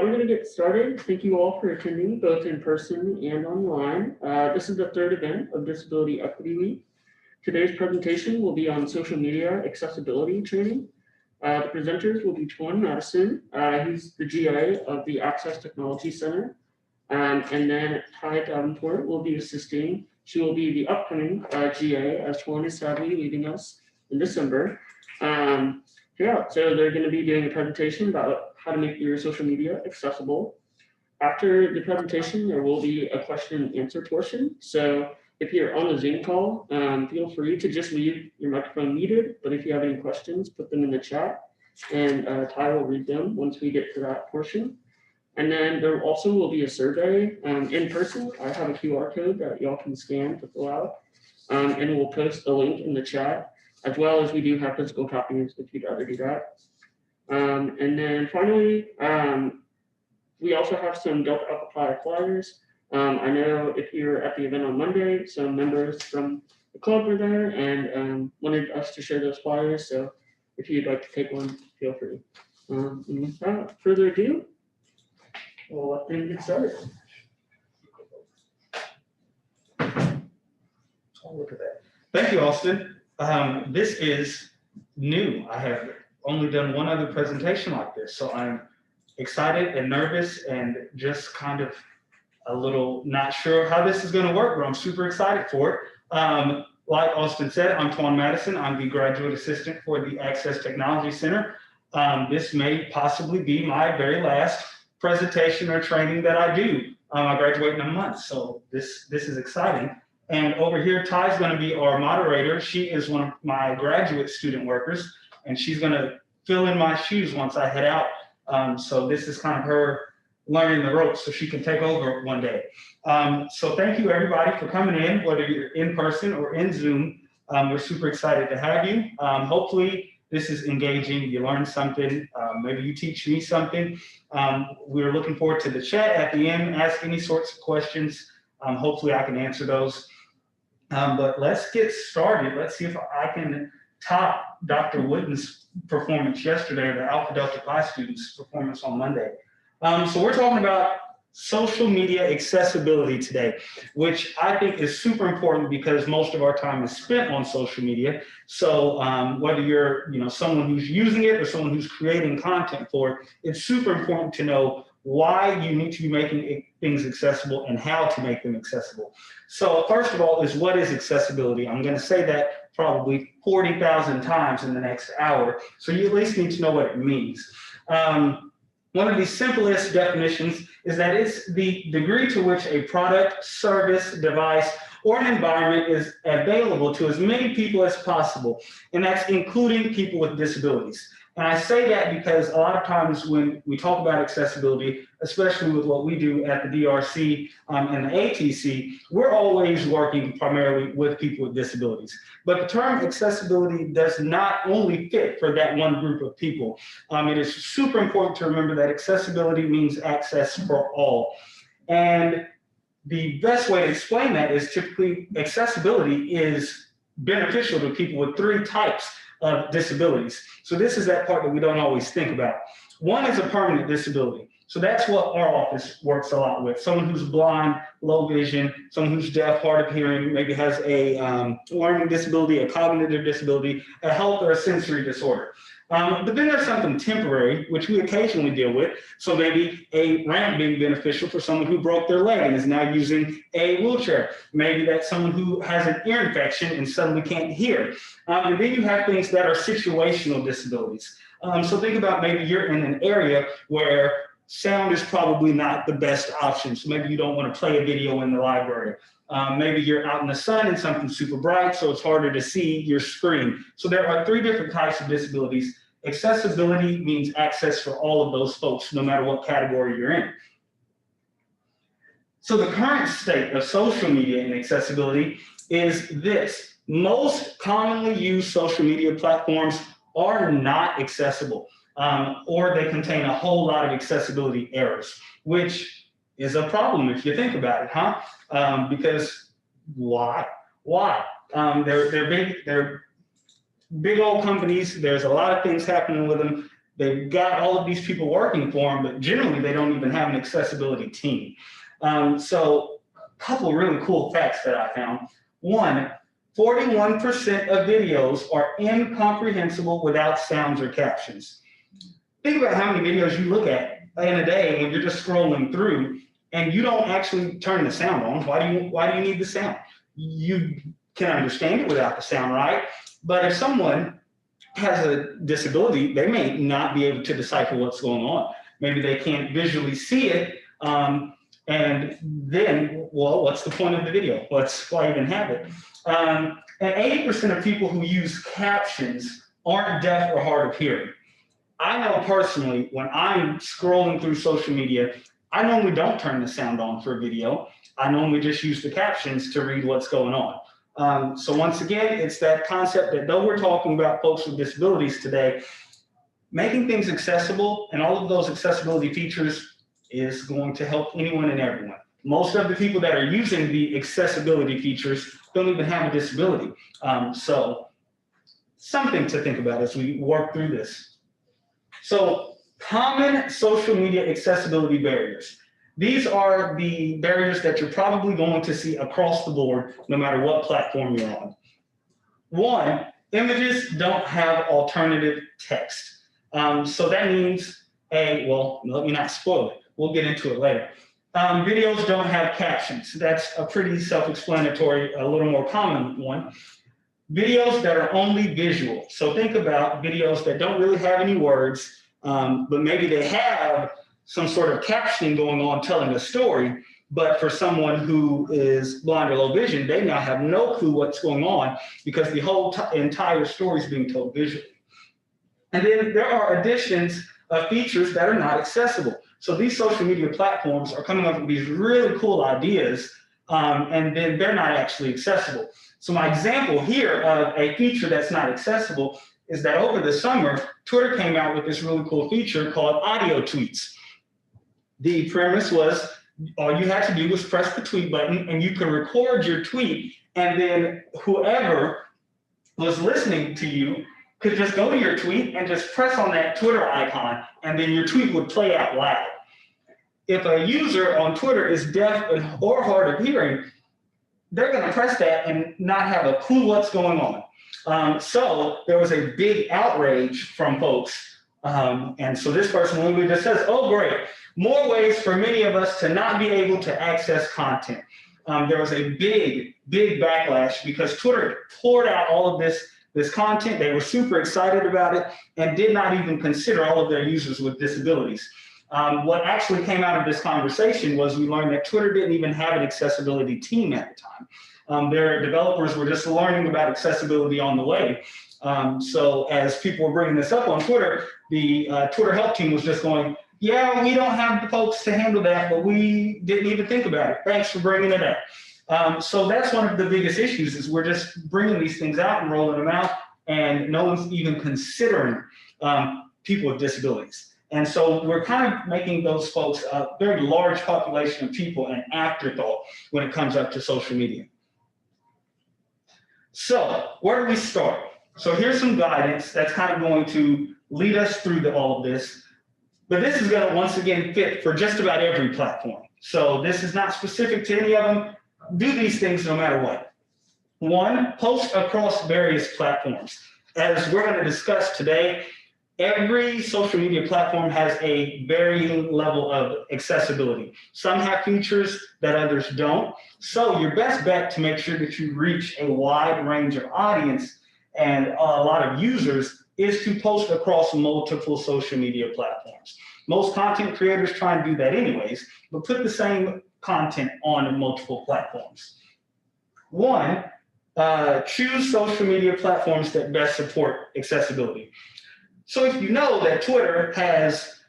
We're going to get started. Thank you all for attending, both in person and online. This is the third event of Disability Equity Week. Today's presentation will be on social media accessibility training. The presenters will be Tuan Madison. He's the GA of the Access Technology Center. And then Ty Davenport will be assisting. She will be the upcoming GA, as Tuan is sadly leaving us in December. So they're going to be doing a presentation about how to make your social media accessible. After the presentation, there will be a question and answer portion. So if you're on the Zoom call, feel free to just leave your microphone muted. But if you have any questions, put them in the chat, and Ty will read them once we get to that portion. And then there also will be a survey in person. I have a QR code that y'all can scan to fill out, and we'll post the link in the chat, as well as we do have physical copies if you'd rather do that. And then finally, we also have some Delta Alpha Pi flyers. I know if you're at the event on Monday, some members from the club were there and wanted us to share those flyers. So if you'd like to take one, feel free. And without further ado, we'll let them get started. Oh, look at that. Thank you, Austin. This is new. I have only done one other presentation like this, so I'm excited and nervous and just kind of a little not sure how this is going to work, but I'm super excited for it. Like Austin said, I'm Tuan Madison. I'm the graduate assistant for the Access Technology Center. This may possibly be my very last presentation or training that I do. I graduate in a month, so this is exciting. And over here, Ty's going to be our moderator. She is one of my graduate student workers, and she's going to fill in my shoes once I head out. So this is kind of her learning the ropes so she can take over one day. So thank you, everybody, for coming in, whether you're in person or in Zoom. We're super excited to have you. Hopefully, this is engaging. You learn something. Maybe you teach me something. We're looking forward to the chat at the end. Ask any sorts of questions. Hopefully, I can answer those. But let's get started. Let's see if I can top Dr. Wooden's performance yesterday, the Alpha Delta Pi students' performance on Monday. So we're talking about social media accessibility today, which I think is super important because most of our time is spent on social media. So whether you're someone who's using it or someone who's creating content for it, it's super important to know why you need to be making things accessible and how to make them accessible. So first of all is, what is accessibility? I'm going to say that probably 40,000 times in the next hour. So you at least need to know what it means. One of the simplest definitions is that it's the degree to which a product, service, device, or an environment is available to as many people as possible. And that's including people with disabilities. And I say that because a lot of times when we talk about accessibility, especially with what we do at the DRC and the ATC, we're always working primarily with people with disabilities. But the term accessibility does not only fit for that one group of people. It is super important to remember that accessibility means access for all. And the best way to explain that is typically accessibility is beneficial to people with three types of disabilities. So this is that part that we don't always think about. One is a permanent disability. So that's what our office works a lot with. Someone who's blind, low vision, someone who's deaf, hard of hearing, maybe has a learning disability, a cognitive disability, a health or a sensory disorder. But then there's something temporary, which we occasionally deal with. So maybe a ramp being beneficial for someone who broke their leg and is now using a wheelchair. Maybe that's someone who has an ear infection and suddenly can't hear. And then you have things that are situational disabilities. So think about maybe you're in an area where sound is probably not the best option. So maybe you don't want to play a video in the library. Maybe you're out in the sun and something's super bright, so it's harder to see your screen. So there are three different types of disabilities. Accessibility means access for all of those folks, no matter what category you're in. So the current state of social media and accessibility is this. Most commonly used social media platforms are not accessible, or they contain a whole lot of accessibility errors, which is a problem if you think about it, huh? Because why? They're big old companies. There's a lot of things happening with them. They've got all of these people working for them, but generally they don't even have an accessibility team. So a couple of really cool facts that I found. One, 41% of videos are incomprehensible without sounds or captions. Think about how many videos you look at in a day when you're just scrolling through and you don't actually turn the sound on. Why do you need the sound? You can understand it without the sound, right? But if someone has a disability, they may not be able to decipher what's going on. Maybe they can't visually see it. And then, well, what's the point of the video? Why even have it? And 80% of people who use captions aren't deaf or hard of hearing. I know personally, when I'm scrolling through social media, I normally don't turn the sound on for a video. I normally just use the captions to read what's going on. So once again, it's that concept that though we're talking about folks with disabilities today, making things accessible and all of those accessibility features is going to help anyone and everyone. Most of the people that are using the accessibility features don't even have a disability. So something to think about as we work through this. So common social media accessibility barriers. These are the barriers that you're probably going to see across the board, no matter what platform you're on. One, images don't have alternative text. So that means well, let me not spoil it. We'll get into it later. Videos don't have captions. That's a pretty self-explanatory, a little more common one. Videos that are only visual. So think about videos that don't really have any words, but maybe they have some sort of captioning going on telling a story, but for someone who is blind or low vision, they now have no clue what's going on because the whole entire story is being told visually. And then there are additions of features that are not accessible. So these social media platforms are coming up with these really cool ideas, and then they're not actually accessible. So my example here of a feature that's not accessible is that over the summer, Twitter came out with this really cool feature called audio tweets. The premise was all you had to do was press the tweet button and you could record your tweet, and then whoever was listening to you could just go to your tweet and just press on that Twitter icon, and then your tweet would play out loud. If a user on Twitter is deaf or hard of hearing, they're going to press that and not have a clue what's going on. So there was a big outrage from folks. And so this person literally just says, oh, great, more ways for many of us to not be able to access content. There was a big backlash because Twitter poured out all of this content. They were super excited about it and did not even consider all of their users with disabilities. What actually came out of this conversation was we learned that Twitter didn't even have an accessibility team at the time. Their developers were just learning about accessibility on the way. So as people were bringing this up on Twitter, the Twitter help team was just going, yeah, we don't have the folks to handle that, but we didn't even think about it. Thanks for bringing it up. So that's one of the biggest issues is we're just bringing these things out and rolling them out, and no one's even considering people with disabilities. And so we're kind of making those folks, a very large population of people, an afterthought when it comes up to social media. So where do we start? So here's some guidance that's kind of going to lead us through all of this. But this is going to, once again, fit for just about every platform. So this is not specific to any of them. Do these things no matter what. One, post across various platforms. As we're going to discuss today, every social media platform has a varying level of accessibility. Some have features that others don't. So your best bet to make sure that you reach a wide range of audience and a lot of users is to post across multiple social media platforms. Most content creators try and do that anyways, but put the same content on multiple platforms. One, choose social media platforms that best support accessibility. So if you know that Twitter has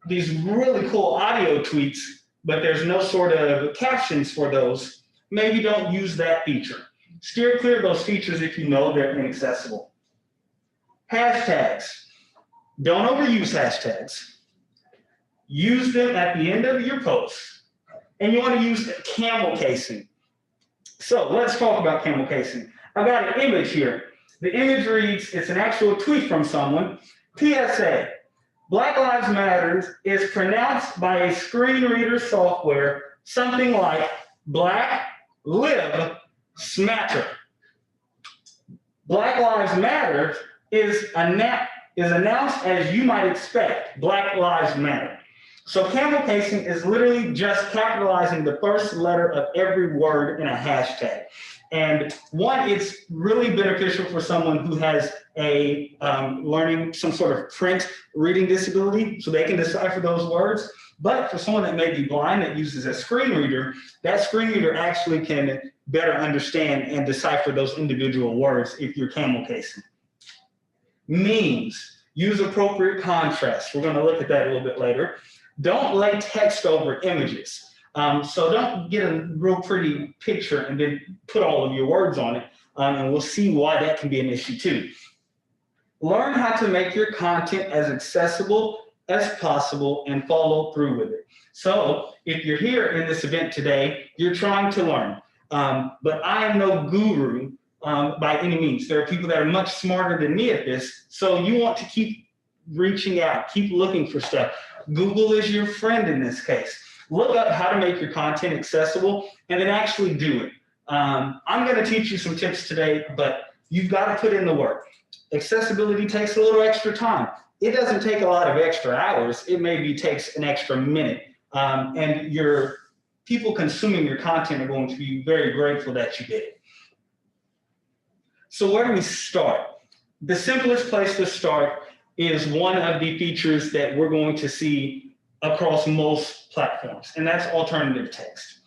these really cool audio tweets, but there's no sort of captions for those, maybe don't use that feature. Steer clear of those features if you know they're inaccessible. Hashtags. Don't overuse hashtags. Use them at the end of your posts. And you want to use camel casing. So let's talk about camel casing. I've got an image here. The image reads, it's an actual tweet from someone. PSA, Black Lives Matter is pronounced by a screen reader software something like Black Live Smatter. Black Lives Matter is announced as you might expect, Black Lives Matter. So camel casing is literally just capitalizing the first letter of every word in a hashtag. And one, it's really beneficial for someone who has a learning some sort of print reading disability, so they can decipher those words. But for someone that may be blind that uses a screen reader, that screen reader actually can better understand and decipher those individual words if you're camel casing. Memes, use appropriate contrast. We're going to look at that a little bit later. Don't lay text over images. So don't get a real pretty picture and then put all of your words on it. And we'll see why that can be an issue too. Learn how to make your content as accessible as possible and follow through with it. So if you're here in this event today, you're trying to learn. But I am no guru by any means. There are people that are much smarter than me at this. So you want to keep reaching out, keep looking for stuff. Google is your friend in this case. Look up how to make your content accessible and then actually do it. I'm going to teach you some tips today, but you've got to put in the work. Accessibility takes a little extra time. It doesn't take a lot of extra hours. It maybe takes an extra minute. And your people consuming your content are going to be very grateful that you did it. So where do we start? The simplest place to start is one of the features that we're going to see across most platforms, and that's alternative text.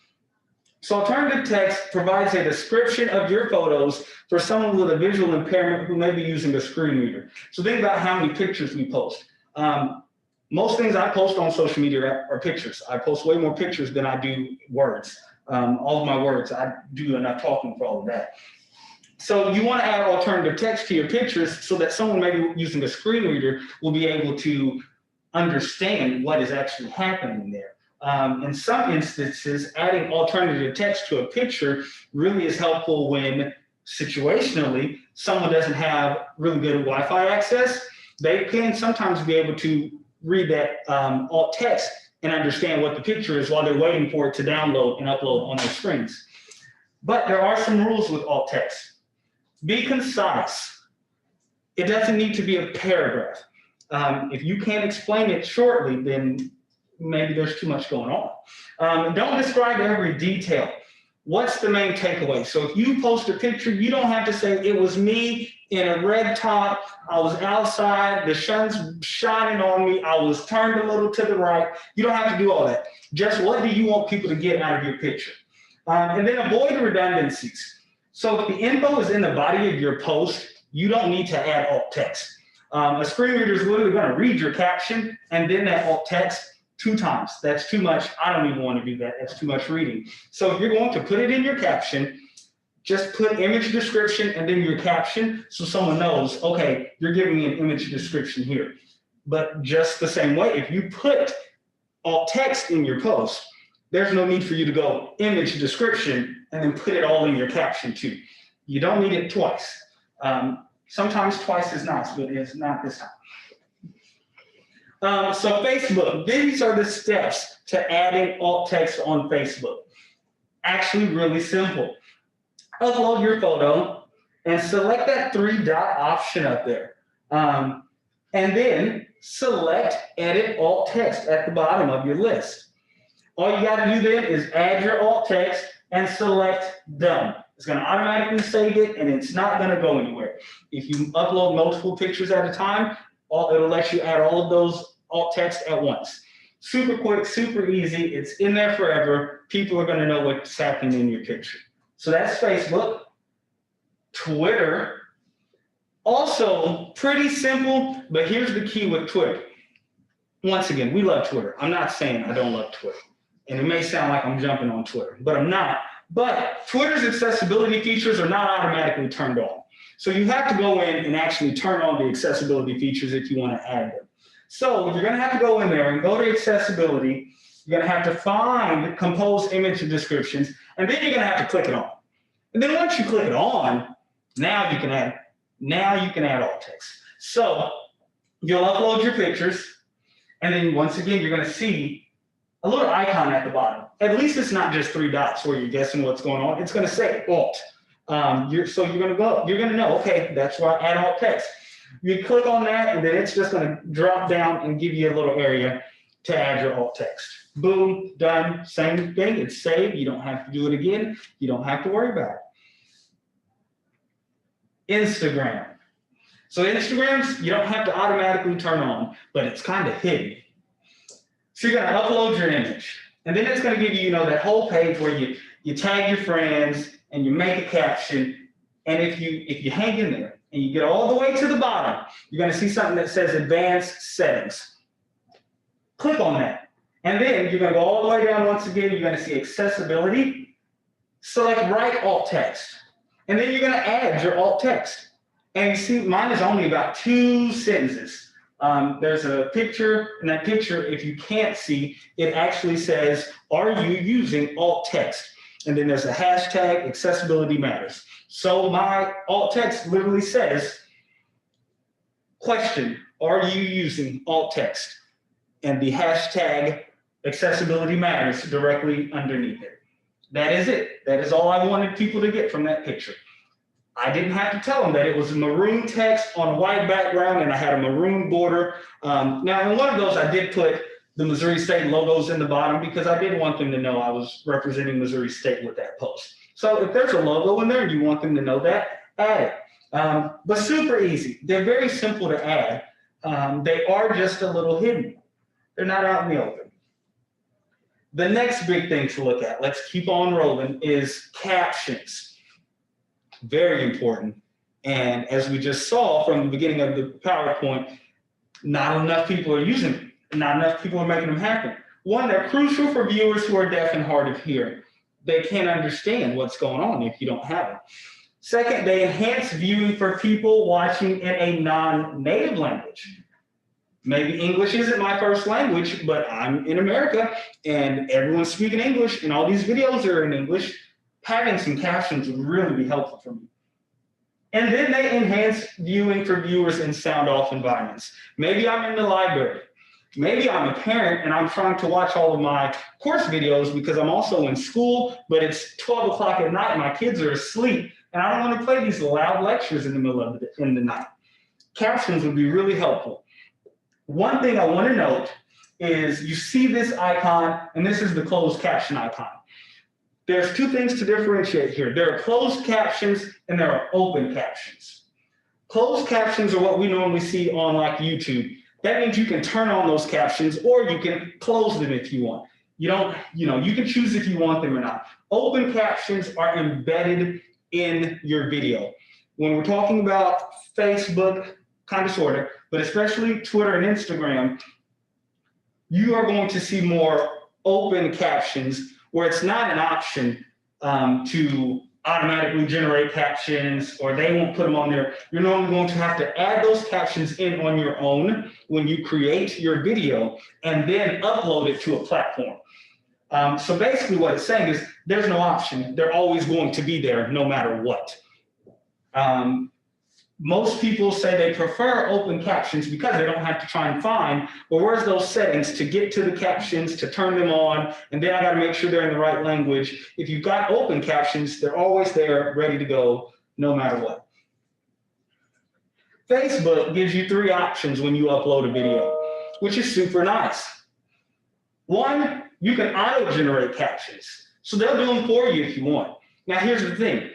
So alternative text provides a description of your photos for someone with a visual impairment who may be using a screen reader. So think about how many pictures we post. Most things I post on social media are pictures. I post way more pictures than I do words. All of my words, I do enough talking for all of that. So you want to add alternative text to your pictures so that someone maybe using a screen reader will be able to understand what is actually happening there. In some instances, adding alternative text to a picture really is helpful when situationally someone doesn't have really good Wi-Fi access. They can sometimes be able to read that alt text and understand what the picture is while they're waiting for it to download and upload on their screens. But there are some rules with alt text. Be concise. It doesn't need to be a paragraph. If you can't explain it shortly, then maybe there's too much going on. Don't describe every detail. What's the main takeaway? So if you post a picture, you don't have to say, it was me in a red top, I was outside, the sun's shining on me, I was turned a little to the right. You don't have to do all that. Just what do you want people to get out of your picture? And then avoid redundancies. So if the info is in the body of your post, you don't need to add alt text. A screen reader is literally going to read your caption and then that alt text 2 times. That's too much. I don't even want to do that. That's too much reading. So if you're going to put it in your caption, just put image description and then your caption so someone knows, okay, you're giving me an image description here. But just the same way, if you put alt text in your post, there's no need for you to go image description and then put it all in your caption too. You don't need it twice. Sometimes twice is nice, but it's not this time. So Facebook, these are the steps to adding alt text on Facebook. Actually really simple. Upload your photo and select that 3-dot option up there. And then select edit alt text at the bottom of your list. All you got to do then is add your alt text and select done. It's going to automatically save it and it's not going to go anywhere. If you upload multiple pictures at a time, it'll let you add all of those alt text at once. Super quick, super easy. It's in there forever. People are going to know what's happening in your picture. So that's Facebook. Twitter, also pretty simple, but here's the key with Twitter. Once again, we love Twitter. I'm not saying I don't love Twitter. And it may sound like I'm jumping on Twitter, but I'm not. But Twitter's accessibility features are not automatically turned on. So you have to go in and actually turn on the accessibility features if you want to add them. So you're going to have to go in there and go to accessibility. You're going to have to find compose image descriptions, and then you're going to have to click it on. And then once you click it on, now you can add alt text. So you'll upload your pictures. And then once again, you're gonna see a little icon at the bottom. At least it's not just 3 dots where you're guessing what's going on. It's gonna say Alt. So you're gonna know, okay, that's where I add alt text. You click on that, and then it's just gonna drop down and give you a little area to add your alt text. Boom, done, same thing, it's saved. You don't have to do it again. You don't have to worry about it. Instagram. So Instagrams, you don't have to automatically turn on, but it's kind of hidden. So you're gonna upload your image, and then it's gonna give you, that whole page where you tag your friends and you make a caption. And if you hang in there and you get all the way to the bottom, you're gonna see something that says Advanced Settings. Click on that, and then you're gonna go all the way down once again. You're gonna see Accessibility. Select Write Alt Text, and then you're gonna add your alt text. And you see, mine is only about 2 sentences. There's a picture, and that picture, if you can't see, it actually says, are you using alt text? And then there's a hashtag, accessibility matters. So my alt text literally says, question, are you using alt text? And the hashtag accessibility matters directly underneath it. That is it. That is all I wanted people to get from that picture. I didn't have to tell them that it was maroon text on a white background and I had a maroon border. Now in one of those, I did put the Missouri State logos in the bottom because I did want them to know I was representing Missouri State with that post. So if there's a logo in there and you want them to know that, add it. But super easy. They're very simple to add. They are just a little hidden. They're not out in the open. The next big thing to look at, let's keep on rolling, is captions. Very important. And as we just saw from the beginning of the PowerPoint, not enough people are using them. Not enough people are making them happen. One, they're crucial for viewers who are deaf and hard of hearing. They can't understand what's going on if you don't have them. Second, they enhance viewing for people watching in a non-native language. Maybe English isn't my first language, but I'm in America and everyone's speaking English and all these videos are in English. Having some captions would really be helpful for me. And then they enhance viewing for viewers in sound-off environments. Maybe I'm in the library. Maybe I'm a parent and I'm trying to watch all of my course videos because I'm also in school, but it's 12 o'clock at night and my kids are asleep and I don't want to play these loud lectures in the middle of the night. Captions would be really helpful. One thing I want to note is you see this icon, and this is the closed caption icon. There's 2 things to differentiate here. There are closed captions and there are open captions. Closed captions are what we normally see on like YouTube. That means you can turn on those captions or you can close them if you want. You can choose if you want them or not. Open captions are embedded in your video. When we're talking about Facebook, kind of sort of, but especially Twitter and Instagram, you are going to see more open captions where it's not an option to automatically generate captions or they won't put them on there. You're normally going to have to add those captions in on your own when you create your video and then upload it to a platform. So basically what it's saying is there's no option. They're always going to be there no matter what. Most people say they prefer open captions because they don't have to try and find, well, where's those settings to get to the captions, to turn them on, and then I got to make sure they're in the right language. If you've got open captions, they're always there, ready to go, no matter what. Facebook gives you 3 options when you upload a video, which is super nice. One, you can auto-generate captions. So they'll do them for you if you want. Now, here's the thing.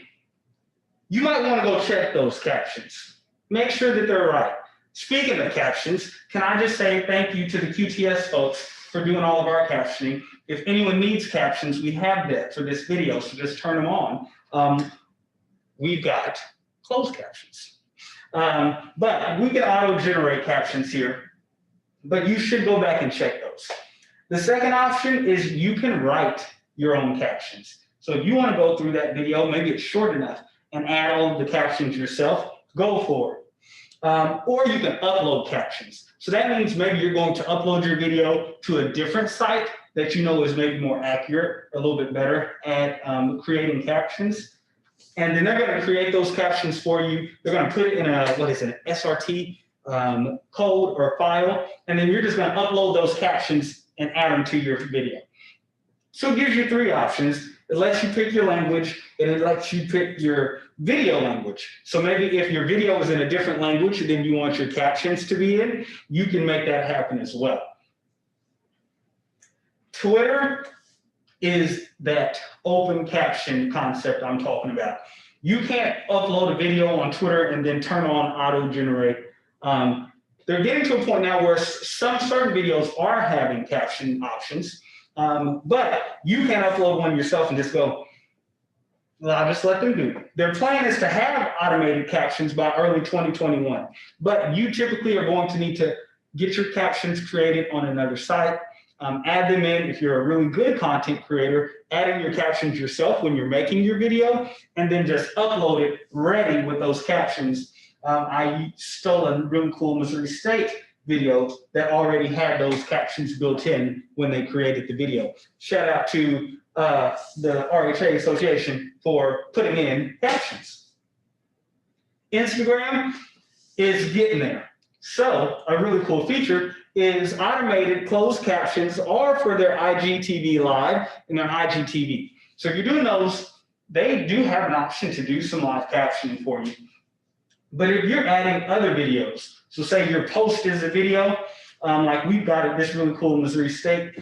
You might want to go check those captions. Make sure that they're right. Speaking of captions, can I just say thank you to the QTS folks for doing all of our captioning. If anyone needs captions, we have that for this video, so just turn them on. We've got closed captions. But we can auto-generate captions here, but you should go back and check those. The second option is you can write your own captions. So if you want to go through that video, maybe it's short enough, and add all of the captions yourself, go for it. Or you can upload captions. So that means maybe you're going to upload your video to a different site that you know is maybe more accurate, a little bit better at creating captions. And then they're going to create those captions for you. They're going to put it in a, an SRT code or file, and then you're just going to upload those captions and add them to your video. So it gives you three options. It lets you pick your language, and it lets you pick your video language. So maybe if your video is in a different language than you want your captions to be in, you can make that happen as well. Twitter is that open caption concept I'm talking about. You can't upload a video on Twitter and then turn on auto-generate. They're getting to a point now where some certain videos are having caption options, but you can upload one yourself and just go, well, I'll just let them do it. Their plan is to have automated captions by early 2021, but you typically are going to need to get your captions created on another site, add them in. If you're a really good content creator, add in your captions yourself when you're making your video, and then just upload it ready with those captions. I stole a really cool Missouri State video that already had those captions built in when they created the video. Shout out to the RHA Association for putting in captions. Instagram is getting there. So a really cool feature is automated closed captions are for their IGTV Live and their IGTV. So if you're doing those, they do have an option to do some live captioning for you. But if you're adding other videos, so say your post is a video, like we've got this really cool Missouri State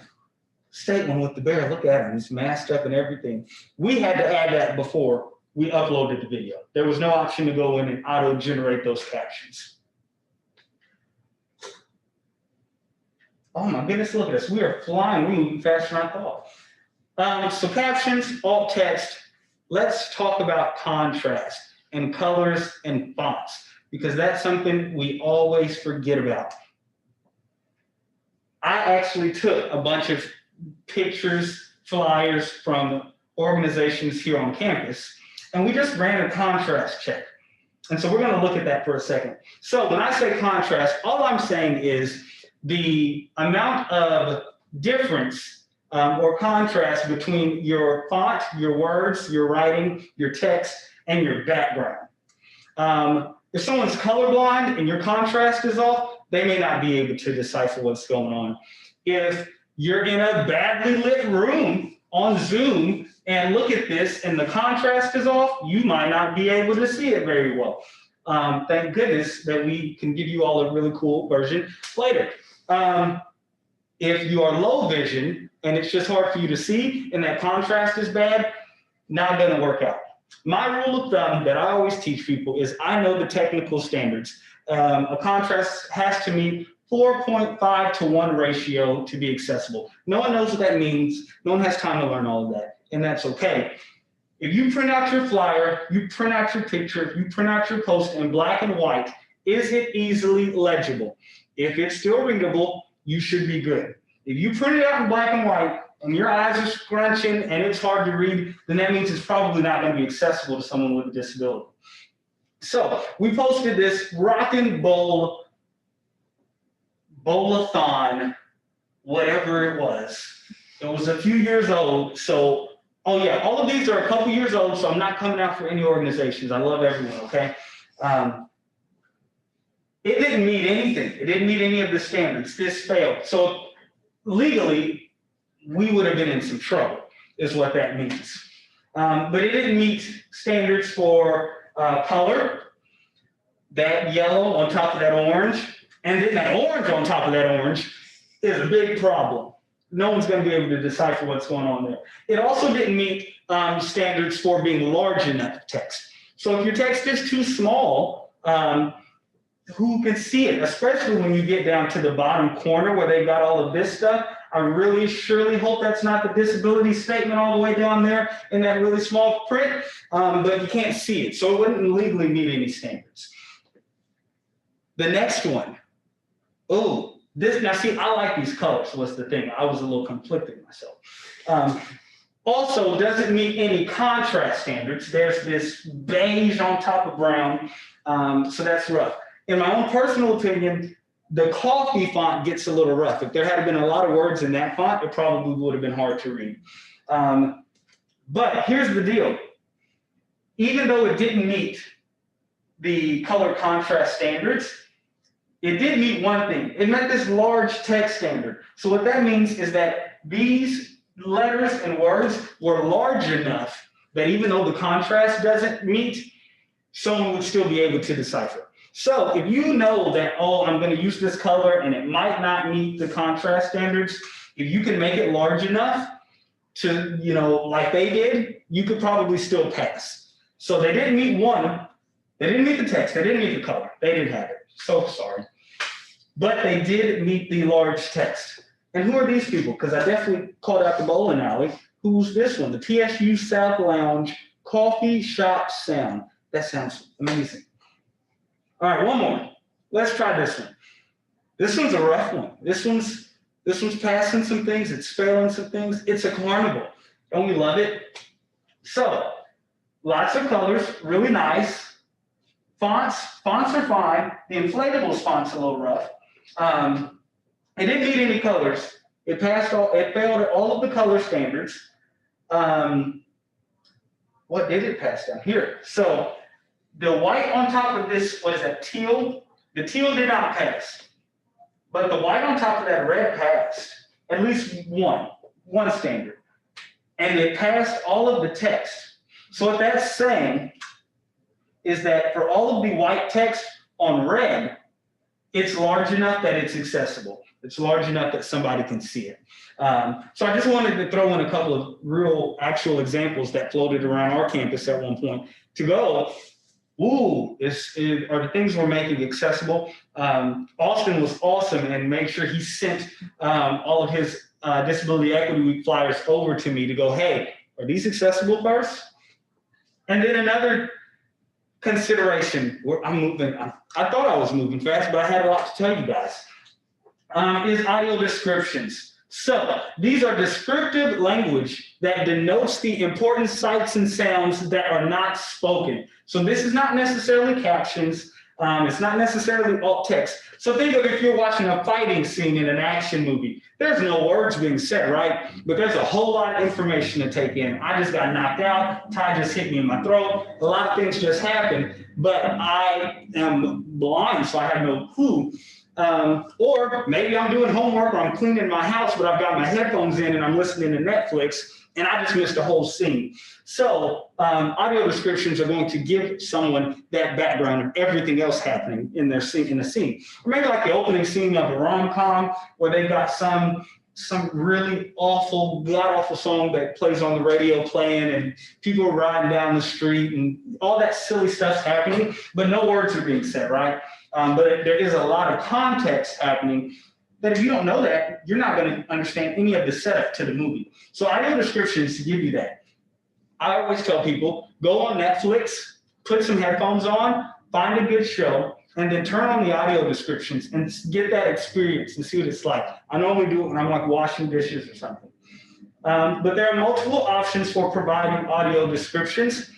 one with the bear. Look at him, he's masked up and everything. We had to add that before we uploaded the video. There was no option to go in and auto-generate those captions. Oh my goodness, look at us. We are flying. We're moving faster than I thought. So captions, alt text. Let's talk about contrast and colors and fonts, because that's something we always forget about. I actually took a bunch of pictures, flyers from organizations here on campus, and we just ran a contrast check. And so we're going to look at that for a second. So when I say contrast, all I'm saying is the amount of difference or contrast between your font, your words, your writing, your text, and your background. If someone's colorblind and your contrast is off, they may not be able to decipher what's going on. If you're in a badly lit room on Zoom and look at this and the contrast is off, you might not be able to see it very well. Thank goodness that we can give you all a really cool version later. If you are low vision and it's just hard for you to see and that contrast is bad, not gonna work out. My rule of thumb that I always teach people is I know the technical standards. A contrast has to meet 4.5 to 1 ratio to be accessible. No one knows what that means. No one has time to learn all of that, and that's okay. If you print out your flyer, you print out your picture, you print out your post in black and white, is it easily legible? If it's still readable, you should be good. If you print it out in black and white and your eyes are scrunching and it's hard to read, then that means it's probably not going to be accessible to someone with a disability. So we posted this Rockin' Bowl, Bowl-a-thon, whatever it was. It was a few years old. So, oh yeah, all of these are a couple years old, so I'm not coming out for any organizations. I love everyone, okay? It didn't meet anything. It didn't meet any of the standards. This failed. So legally, we would have been in some trouble, is what that means. But it didn't meet standards for color, that yellow on top of that orange, and then that orange on top of that orange is a big problem. No one's going to be able to decipher what's going on there. It also didn't meet standards for being large enough text. So if your text is too small, who can see it? Especially when you get down to the bottom corner where they got all of this stuff. I really surely hope that's not the disability statement all the way down there in that really small print, but you can't see it. So it wouldn't legally meet any standards. The next one. Oh, this, now see, I like these colors was the thing. I was a little conflicted myself. Also doesn't meet any contrast standards. There's this beige on top of brown, so that's rough. In my own personal opinion, the coffee font gets a little rough. If there had been a lot of words in that font, it probably would have been hard to read. But here's the deal. Even though it didn't meet the color contrast standards, it did meet one thing. It met this large text standard. So what that means is that these letters and words were large enough that even though the contrast doesn't meet, someone would still be able to decipher. So if you know that, oh, I'm going to use this color and it might not meet the contrast standards, if you can make it large enough to, like they did, you could probably still pass. So they didn't meet one. They didn't meet the text. They didn't meet the color. They didn't have it. So sorry. But they did meet the large text. And who are these people? Because I definitely called out the bowling alley. Who's this one? The TSU South Lounge Coffee Shop Sound. That sounds amazing. All right, one more. Let's try this one. This one's a rough one. This one's passing some things. It's failing some things. It's a carnival. Don't we love it? So, lots of colors, really nice. Fonts are fine. The inflatable font's a little rough. It didn't need any colors. It failed all of the color standards. What did it pass down? Here. So the white on top of this was a teal. The teal did not pass. But the white on top of that red passed. At least one standard. And it passed all of the text. So what that's saying is that for all of the white text on red, it's large enough that it's accessible. It's large enough that somebody can see it. So I just wanted to throw in a couple of real actual examples that floated around our campus at one point to go, ooh, are the things we're making accessible? Austin was awesome and made sure he sent all of his Disability Equity Week flyers over to me to go, hey, are these accessible first? And then another consideration, where I'm moving, I thought I was moving fast, but I had a lot to tell you guys, is audio descriptions. So these are descriptive language that denotes the important sights and sounds that are not spoken. So this is not necessarily captions. It's not necessarily alt text. So think of if you're watching a fighting scene in an action movie, there's no words being said, right? But there's a whole lot of information to take in. I just got knocked out. Ty just hit me in my throat. A lot of things just happened, but I am blind, so I have no clue. Or maybe I'm doing homework or I'm cleaning my house, but I've got my headphones in and I'm listening to Netflix and I just missed the whole scene. So audio descriptions are going to give someone that background of everything else happening in their scene, in the scene. Or maybe like the opening scene of a rom-com where they've got some really awful, god-awful song that plays on the radio playing and people are riding down the street and all that silly stuff's happening, but no words are being said, right? But there is a lot of context happening that if you don't know that, you're not going to understand any of the setup to the movie. So audio descriptions to give you that. I always tell people, go on Netflix, put some headphones on, find a good show, and then turn on the audio descriptions and get that experience and see what it's like. I normally do it when I'm like washing dishes or something. But there are multiple options for providing audio descriptions.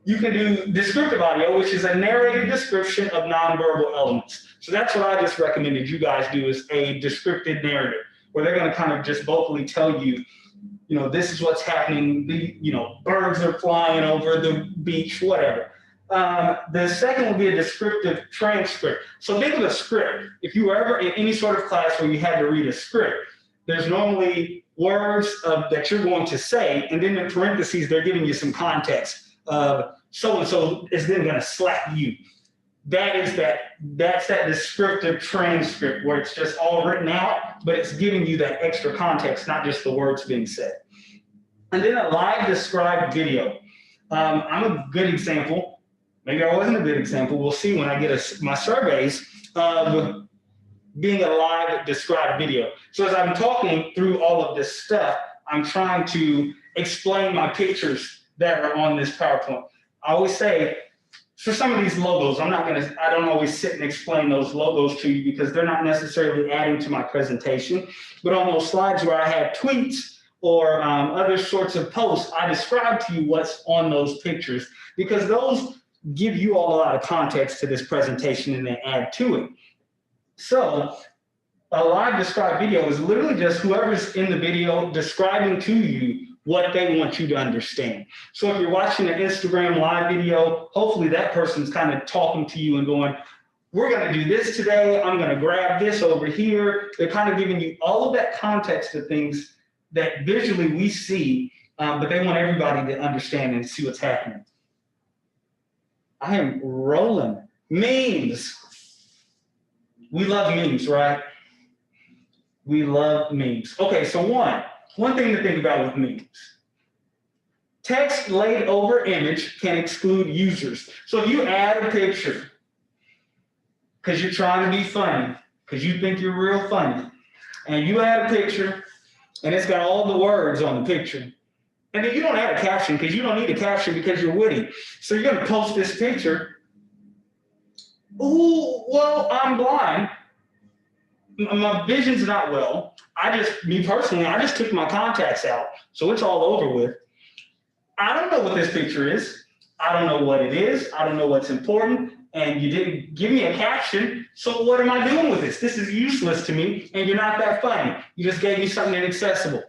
You can do descriptive audio, which is a narrated description of nonverbal elements. So that's what I just recommended you guys do, is a descriptive narrative, where they're going to kind of just vocally tell you, this is what's happening. Birds are flying over the beach, whatever. The second would be a descriptive transcript. So think of a script. If you were ever in any sort of class where you had to read a script, there's normally words that you're going to say, and then in parentheses, they're giving you some context. So-and-so is then going to slap you. That's that descriptive transcript where it's just all written out, but it's giving you that extra context, not just the words being said. And then a live described video. I'm a good example. Maybe I wasn't a good example. We'll see when I get my surveys of being a live described video. So as I'm talking through all of this stuff, I'm trying to explain my pictures that are on this PowerPoint. I always say, for some of these logos, I don't always sit and explain those logos to you because they're not necessarily adding to my presentation. But on those slides where I have tweets or other sorts of posts, I describe to you what's on those pictures because those give you all a lot of context to this presentation and they add to it. So a live described video is literally just whoever's in the video describing to you what they want you to understand. So if you're watching an Instagram live video, hopefully that person's kind of talking to you and going, we're going to do this today. I'm going to grab this over here. They're kind of giving you all of that context of things that visually we see, but they want everybody to understand and see what's happening. I am rolling. Memes. We love memes, right? We love memes. Okay, so one thing to think about with memes. Text laid over image can exclude users. So if you add a picture because you're trying to be funny, because you think you're real funny, and you add a picture and it's got all the words on the picture, and then you don't add a caption because you don't need a caption because you're witty. So you're going to post this picture. Ooh, well, I'm blind. My vision's not well. Me personally, I just took my contacts out, so it's all over with. I don't know what this picture is. I don't know what it is. I don't know what's important. And you didn't give me a caption. So what am I doing with this? This is useless to me, and you're not that funny. You just gave me something inaccessible.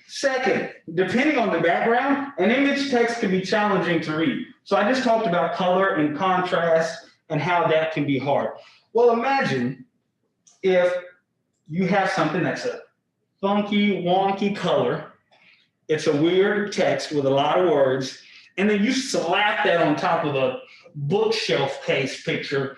Second, depending on the background, an image text can be challenging to read. So I just talked about color and contrast and how that can be hard. Well, imagine if you have something that's a funky, wonky color. It's a weird text with a lot of words, and then you slap that on top of a bookshelf case picture.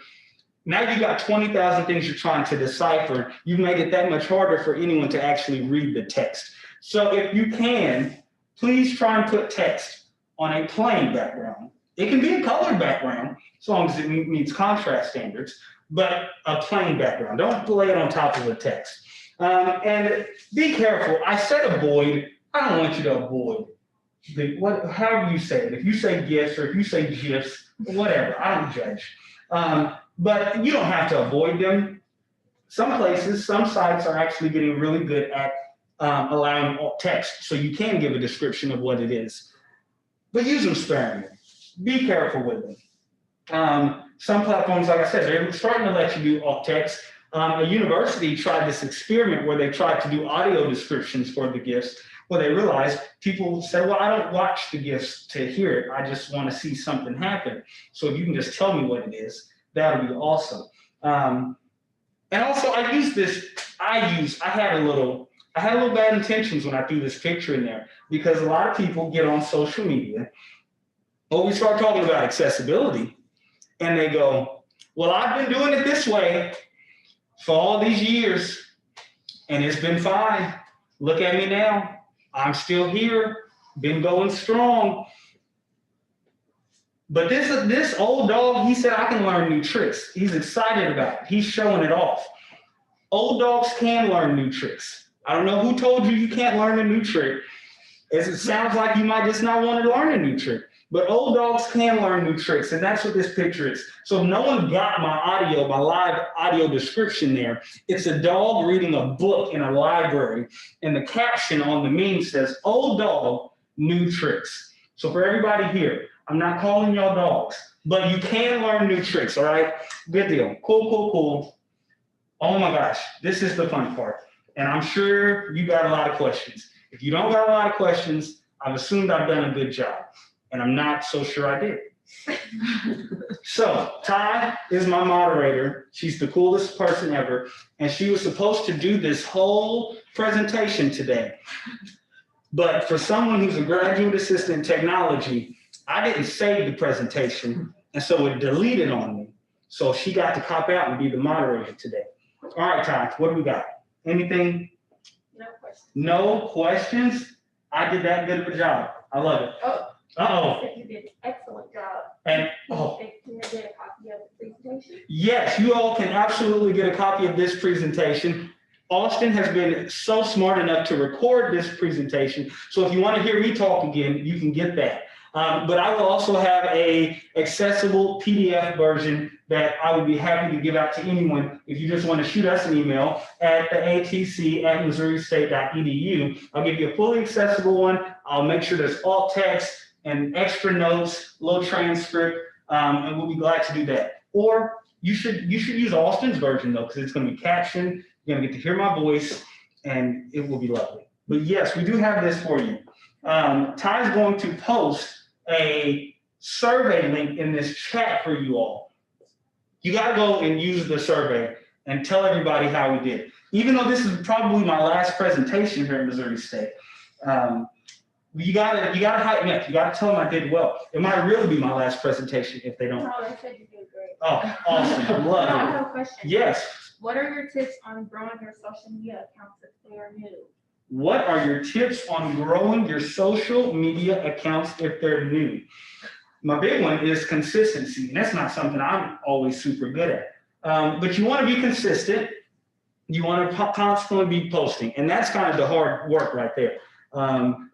Now you got 20,000 things you're trying to decipher. You've made it that much harder for anyone to actually read the text. So if you can, please try and put text on a plain background. It can be a colored background, as long as it meets contrast standards, but a plain background. Don't lay it on top of the text. And be careful. I said avoid. I don't want you to avoid however you say it. If you say gifs or if you say gifs, whatever, I don't judge. But you don't have to avoid them. Some places, some sites are actually getting really good at allowing alt text, so you can give a description of what it is. But use them sparingly. Be careful with them. Some platforms, like I said, they're starting to let you do alt text. A university tried this experiment where they tried to do audio descriptions for the GIFs. Well, they realized people said, well, I don't watch the GIFs to hear it. I just want to see something happen. So if you can just tell me what it is, that'll be awesome. And also I had a little bad intentions when I threw this picture in there, because a lot of people get on social media, or we start talking about accessibility, and they go, well, I've been doing it this way for all these years, and it's been fine. Look at me now. I'm still here, been going strong. But this old dog, he said, I can learn new tricks. He's excited about it. He's showing it off. Old dogs can learn new tricks. I don't know who told you you can't learn a new trick. It sounds like you might just not want to learn a new trick. But old dogs can learn new tricks, and that's what this picture is. So if no one got my live audio description there, it's a dog reading a book in a library, and the caption on the meme says, old dog, new tricks. So for everybody here, I'm not calling y'all dogs, but you can learn new tricks, all right? Good deal. Cool. Oh my gosh, this is the fun part. And I'm sure you got a lot of questions. If you don't got a lot of questions, I've assumed I've done a good job. And I'm not so sure I did. So Ty is my moderator. She's the coolest person ever. And she was supposed to do this whole presentation today. But for someone who's a graduate assistant in technology, I didn't save the presentation. And so it deleted on me. So she got to cop out and be the moderator today. All right, Ty, what do we got? Anything? No questions. No questions? I did that good of a job. I love it. Oh. Uh-oh. You did an excellent job. And Can I get a copy of the presentation? yes, you all can absolutely get a copy of this presentation. Austin has been so smart enough to record this presentation. So if you want to hear me talk again, you can get that. But I will also have a accessible PDF version that I would be happy to give out to anyone. If you just want to shoot us an email at the atc@missouristate.edu, I'll give you a fully accessible one. I'll make sure there's alt text and extra notes, little transcript, and we'll be glad to do that. Or you should use Austin's version though, because it's going to be captioned. You're going to get to hear my voice, and it will be lovely. But yes, we do have this for you. Ty's going to post a survey link in this chat for you all. you got to go and use the survey and tell everybody how we did. Even though this is probably my last presentation here at Missouri State, you gotta hype me up. You gotta tell them I did well. It might really be my last presentation if they don't. No, they said you did great. Oh, awesome! I No, love I it. have a question. Yes. What are your tips on growing your social media accounts if they are new? What are your tips on growing your social media accounts if they're new? My big one is consistency, and that's not something I'm always super good at. But you want to be consistent. You want to constantly be posting, and that's kind of the hard work right there.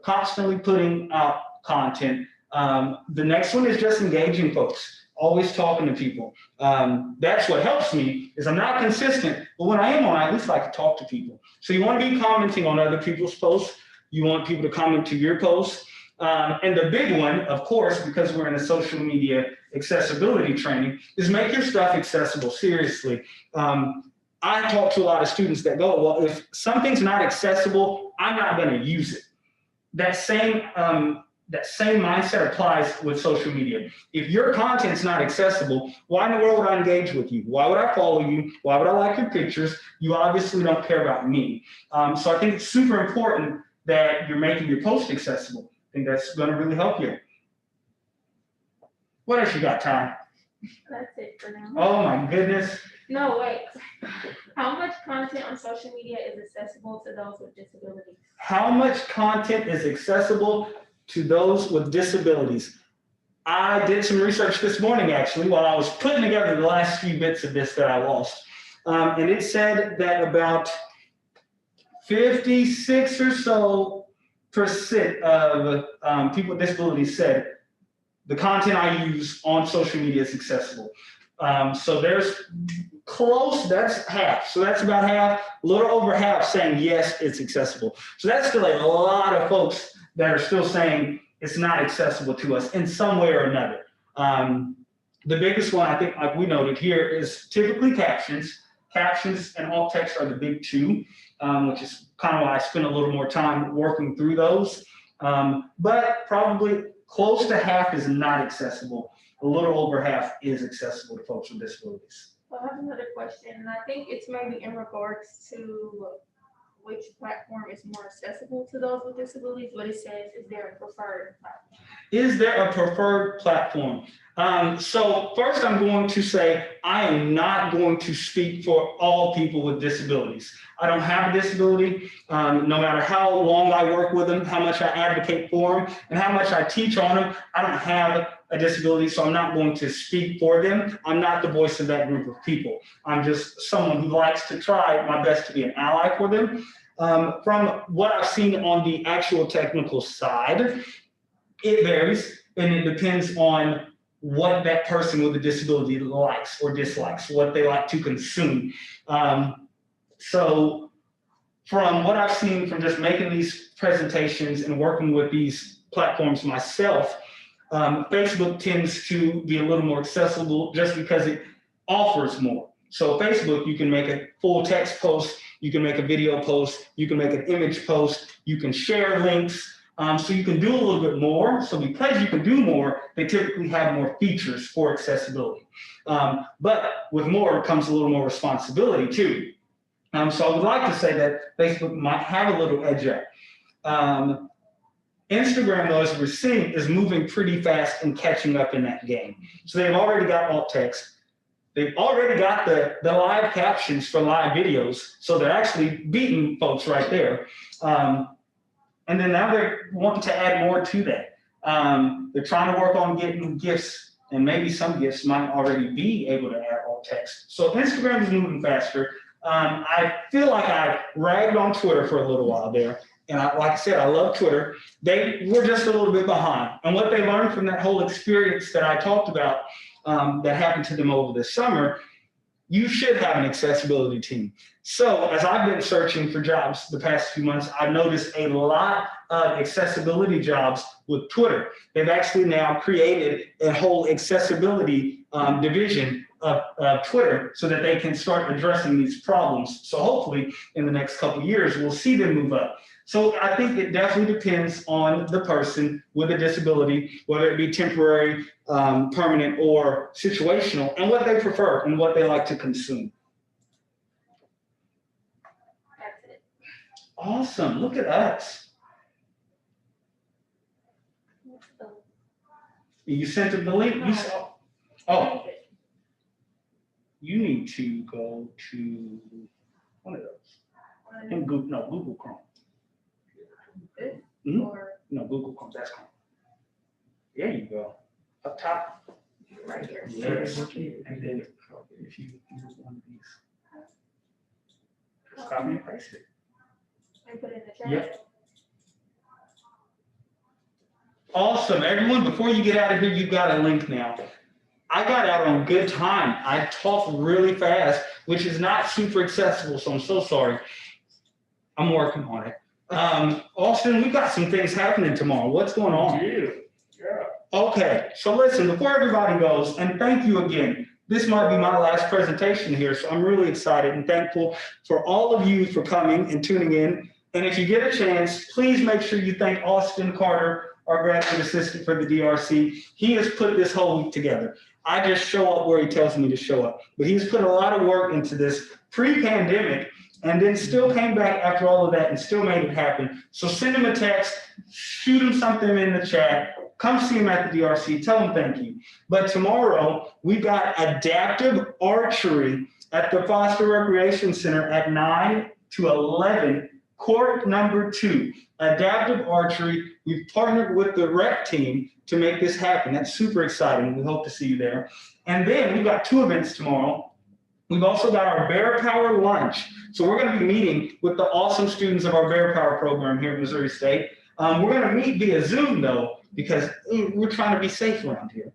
Constantly putting out content. The next one is just engaging folks, always talking to people. That's what helps me is I'm not consistent, but when I am on, I at least like to talk to people. So you want to be commenting on other people's posts. You want people to comment to your posts. And the big one, of course, because we're in a social media accessibility training, is make your stuff accessible, seriously. I talk to a lot of students that go, well, if something's not accessible, I'm not going to use it. That same mindset applies with social media. If your content's not accessible, why in the world would I engage with you? Why would I follow you? Why would I like your pictures? You obviously don't care about me. So I think it's super important that you're making your post accessible. I think that's going to really help you. What else you got, Ty? That's it for now. Oh my goodness. No, wait. How much content on social media is accessible to those with disabilities? How much content is accessible to those with disabilities? I did some research this morning, actually, while I was putting together the last few bits of this that I lost. And it said that about 56 or so % of people with disabilities said the content I use on social media is accessible. So there's close, that's half. So that's about half, a little over half saying, yes, it's accessible. So that's still a lot of folks that are still saying it's not accessible to us in some way or another. The biggest one, I think, like we noted here, is typically captions. Captions and alt text are the big two, which is kind of why I spend a little more time working through those. But probably close to half is not accessible. A little over half is accessible to folks with disabilities. Well, I have another question, and I think it's maybe in regards to which platform is more accessible to those with disabilities. What it says, is there a preferred platform? Is there a preferred platform? So first I'm going to say I am not going to speak for all people with disabilities. I don't have a disability. No matter how long I work with them, how much I advocate for them, and how much I teach on them, I don't have a disability, so I'm not going to speak for them. I'm not the voice of that group of people. I'm just someone who likes to try my best to be an ally for them. From what I've seen on the actual technical side, it varies, and it depends on what that person with a disability likes or dislikes, what they like to consume. So from what I've seen from just making these presentations and working with these platforms myself, Facebook tends to be a little more accessible just because it offers more. So Facebook, you can make a full text post, you can make a video post, you can make an image post, you can share links. So you can do a little bit more. So because you can do more, they typically have more features for accessibility. But with more comes a little more responsibility too. So I would like to say that Facebook might have a little edge up. Instagram, though, as we're seeing, is moving pretty fast and catching up in that game. So they've already got alt text. They've already got the live captions for live videos. So they're actually beating folks right there. And then now they're wanting to add more to that. They're trying to work on getting GIFs, and maybe some GIFs might already be able to add alt text. So Instagram is moving faster. I feel like I ragged on Twitter for a little while there. And like I said, I love Twitter. They were just a little bit behind. And what they learned from that whole experience that I talked about that happened to them over the summer, you should have an accessibility team. So as I've been searching for jobs the past few months, I've noticed a lot of accessibility jobs with Twitter. They've actually now created a whole accessibility division of Twitter so that they can start addressing these problems. So hopefully in the next couple of years, we'll see them move up. So I think it definitely depends on the person with a disability, whether it be temporary, permanent, or situational, and what they prefer and what they like to consume. That's it. Awesome, look at us. What's the- You sent them the link, you saw, oh, you need to go to one of those. In Google Chrome. This Mhm. or No, Google Chrome, that's Chrome. There you go, up top. right here? Yes, and then if you use one of these, just copy and paste it. And put it in the chat. Yep. Awesome, everyone, before you get out of here, you've got a link now. I got out on good time. I talk really fast, which is not super accessible, so I'm so sorry. I'm working on it. Austin, we've got some things happening tomorrow. What's going on? Okay, so listen, before everybody goes, and thank you again. This might be my last presentation here, so I'm really excited and thankful for all of you for coming and tuning in. And if you get a chance, please make sure you thank Austin Carter, our graduate assistant for the DRC. He has put this whole week together. I just show up where he tells me to show up, but he's put a lot of work into this pre-pandemic and then still came back after all of that and still made it happen. So send him a text, shoot him something in the chat, come see him at the DRC, tell him thank you. But tomorrow, we got adaptive archery at the Foster Recreation Center at 9 to 11, court number 2. Adaptive archery, we've partnered with the rec team to make this happen. That's super exciting. We hope to see you there. And then we've got 2 events tomorrow. We've also got our Bear Power lunch. So we're going to be meeting with the awesome students of our Bear Power program here at Missouri State. We're going to meet via Zoom though, because we're trying to be safe around here.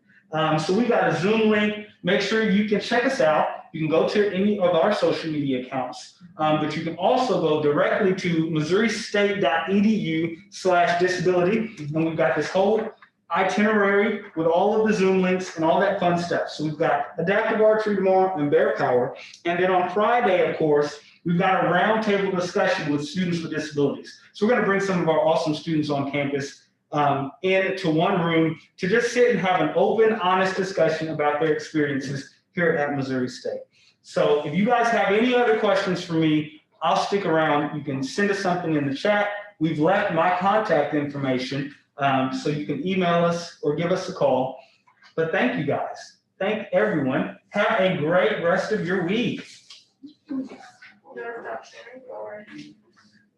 So we got a Zoom link. Make sure you can check us out. You can go to any of our social media accounts, but you can also go directly to missourustate.edu/disability. And we've got this whole itinerary with all of the Zoom links and all that fun stuff. So we've got adaptive archery tomorrow and Bear Power. And then on Friday, of course, we've got a roundtable discussion with students with disabilities. So we're going to bring some of our awesome students on campus into one room to just sit and have an open, honest discussion about their experiences here at Missouri State. So if you guys have any other questions for me, I'll stick around. You can send us something in the chat. We've left my contact information, so you can email us or give us a call. But thank you guys. Thank everyone. Have a great rest of your week. No, stop sharing or